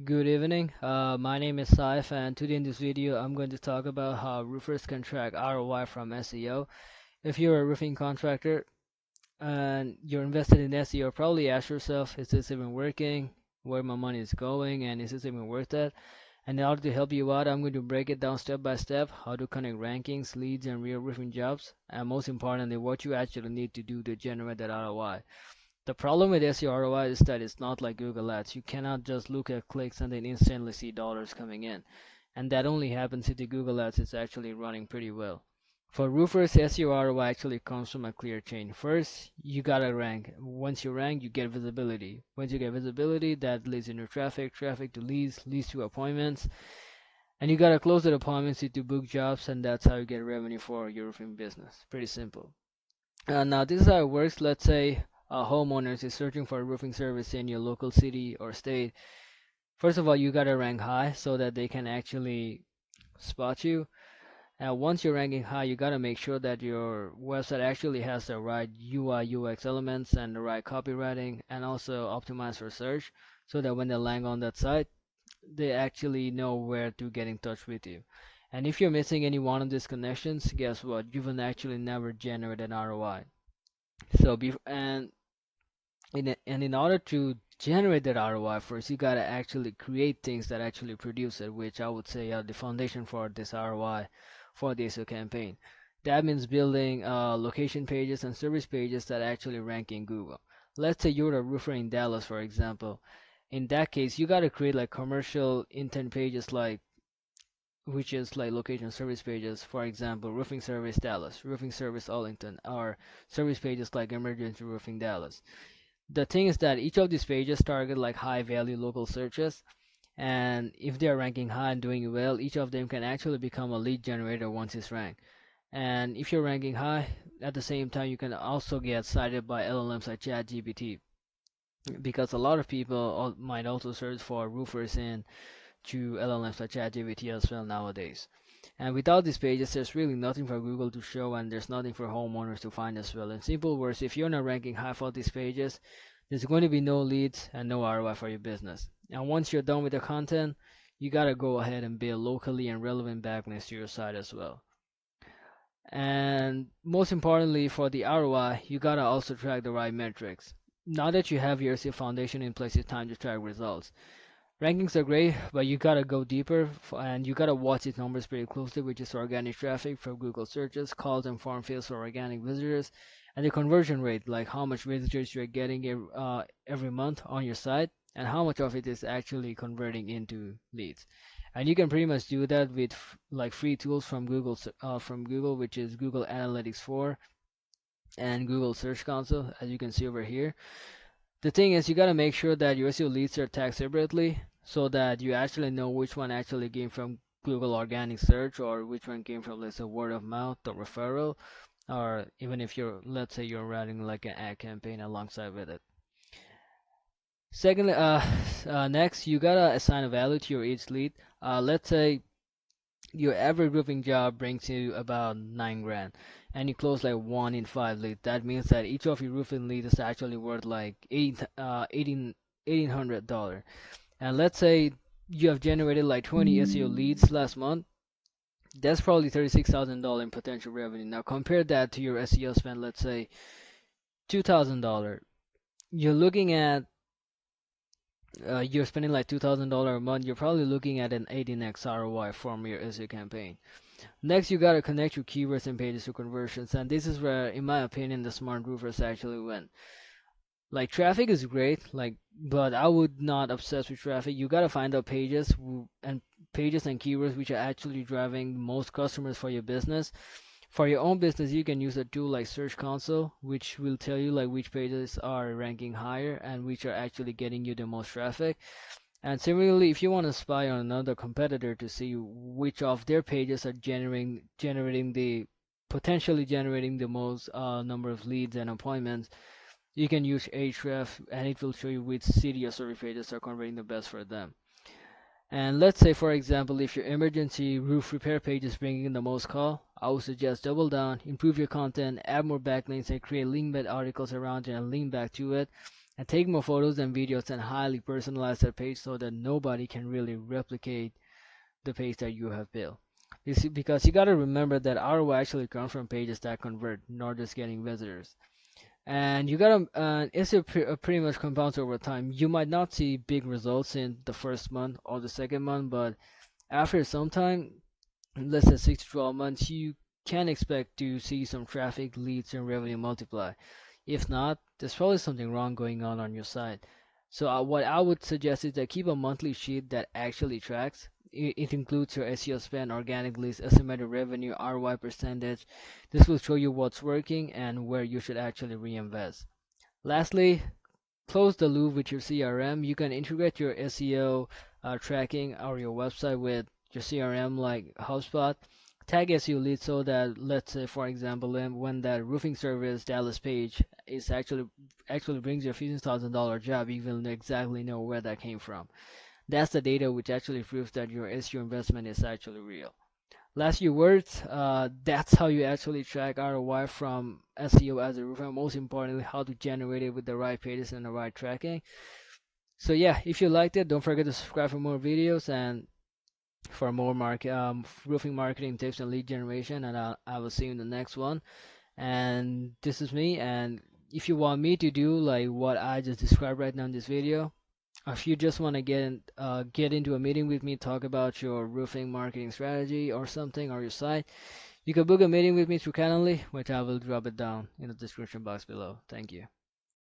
Good evening. My name is Saif, and today in this video, I'm going to talk about how roofers can track ROI from SEO. If you're a roofing contractor and you're invested in SEO, probably ask yourself, is this even working? Where my money is going, and is this even worth it? And in order to help you out, I'm going to break it down step by step, how to connect rankings, leads, and real roofing jobs, and most importantly, what you actually need to do to generate that ROI. The problem with SEO ROI is that it's not like Google Ads. You cannot just look at clicks and then instantly see dollars coming in. And that only happens if the Google Ads is actually running pretty well. For roofers, SEO ROI actually comes from a clear chain. First, you gotta rank. Once you rank, you get visibility. Once you get visibility, that leads into traffic, traffic to leads, leads to appointments, and you gotta close the appointments to book jobs, and that's how you get revenue for your roofing business. Pretty simple. Now this is how it works. Let's say a homeowner is searching for a roofing service in your local city or state. First of all, you gotta rank high so that they can actually spot you. And once you're ranking high, you gotta make sure that your website actually has the right UI UX elements and the right copywriting, and also optimize for search so that when they land on that site, they actually know where to get in touch with you. And if you're missing any one of these connections, guess what? You will actually never generate an ROI. So in order to generate that ROI, first you gotta actually create things that actually produce it, which I would say are the foundation for this ROI for the SEO campaign. That means building location pages and service pages that actually rank in Google. Let's say you're a roofer in Dallas, for example. In that case, you gotta create like commercial intent pages, like which is like location service pages, for example, roofing service Dallas, roofing service Arlington, or service pages like emergency roofing Dallas. The thing is that each of these pages target like high value local searches, and if they are ranking high and doing well, each of them can actually become a lead generator once it's ranked. And if you're ranking high, at the same time you can also get cited by LLMs like ChatGPT, because a lot of people might also search for roofers in to LLMs like ChatGPT as well nowadays. And without these pages, there's really nothing for Google to show, and there's nothing for homeowners to find as well. In simple words, if you're not ranking high for these pages, there's going to be no leads and no ROI for your business. And once you're done with the content, you gotta go ahead and build locally and relevant backlinks to your site as well. And most importantly, for the ROI, you gotta also track the right metrics. Now that you have your SEO foundation in place, it's time to track results. Rankings are great, but you gotta go deeper and you gotta watch these numbers pretty closely, which is organic traffic from Google searches, calls and form fields for organic visitors, and the conversion rate, like how much visitors you're getting every month on your site, and how much of it is actually converting into leads. And you can pretty much do that with like free tools from Google, which is Google Analytics 4 and Google Search Console, as you can see over here. The thing is, you gotta make sure that your SEO leads are tagged separately so that you actually know which one actually came from Google organic search, or which one came from, let's say, word of mouth or referral, or even if you're, let's say, you're running like an ad campaign alongside with it. Secondly, next, you gotta assign a value to your each lead. Let's say your average roofing job brings you about 9 grand, and you close like 1 in 5 leads. That means that each of your roofing leads is actually worth like $1,800. And let's say you have generated like 20 SEO leads last month. That's probably $36,000 in potential revenue. Now compare that to your SEO spend, let's say $2,000. You're looking at you're spending like $2,000 a month. You're probably looking at an 18x ROI from your SEO campaign. Next, you gotta connect your keywords and pages to conversions, and this is where, in my opinion, the smart roofers actually win. Like traffic is great, but I would not obsess with traffic. You gotta find out pages and keywords which are actually driving most customers for your business. For your own business, you can use a tool like Search Console, which will tell you like which pages are ranking higher and which are actually getting you the most traffic. And similarly, if you want to spy on another competitor to see which of their pages are potentially generating the most number of leads and appointments, you can use Ahrefs, and it will show you which city or service pages are converting the best for them. And let's say, for example, if your emergency roof repair page is bringing in the most call, I would suggest double down, improve your content, add more backlinks, and create link bed articles around it and link back to it. and take more photos and videos and highly personalize that page so that nobody can really replicate the page that you have built. You see, because you got to remember that ROI actually comes from pages that convert, not just getting visitors. And you gotta, pretty much compounds over time. You might not see big results in the first month or the second month, but after some time, let's say 6 to 12 months, you can expect to see some traffic, leads, and revenue multiply. If not, there's probably something wrong going on your side. So what I would suggest is that keep a monthly sheet that actually tracks. It includes your SEO spend, organic leads, estimated revenue, ROI percentage. This will show you what's working and where you should actually reinvest. Lastly, close the loop with your CRM. You can integrate your SEO tracking or your website with your CRM like HubSpot. Tag SEO leads so that, let's say for example, when that roofing service Dallas page is actually brings your $15,000 job, you will exactly know where that came from. That's the data which actually proves that your SEO investment is actually real. Last few words, that's how you actually track ROI from SEO as a roofer. Most importantly, how to generate it with the right pages and the right tracking. So yeah, if you liked it, don't forget to subscribe for more videos and for more roofing marketing tips and lead generation. And I will see you in the next one. And this is me. And if you want me to do like what I just described right now in this video, if you just want to get into a meeting with me, talk about your roofing marketing strategy or something or your site, you can book a meeting with me through Calendly, which I will drop it down in the description box below. Thank you.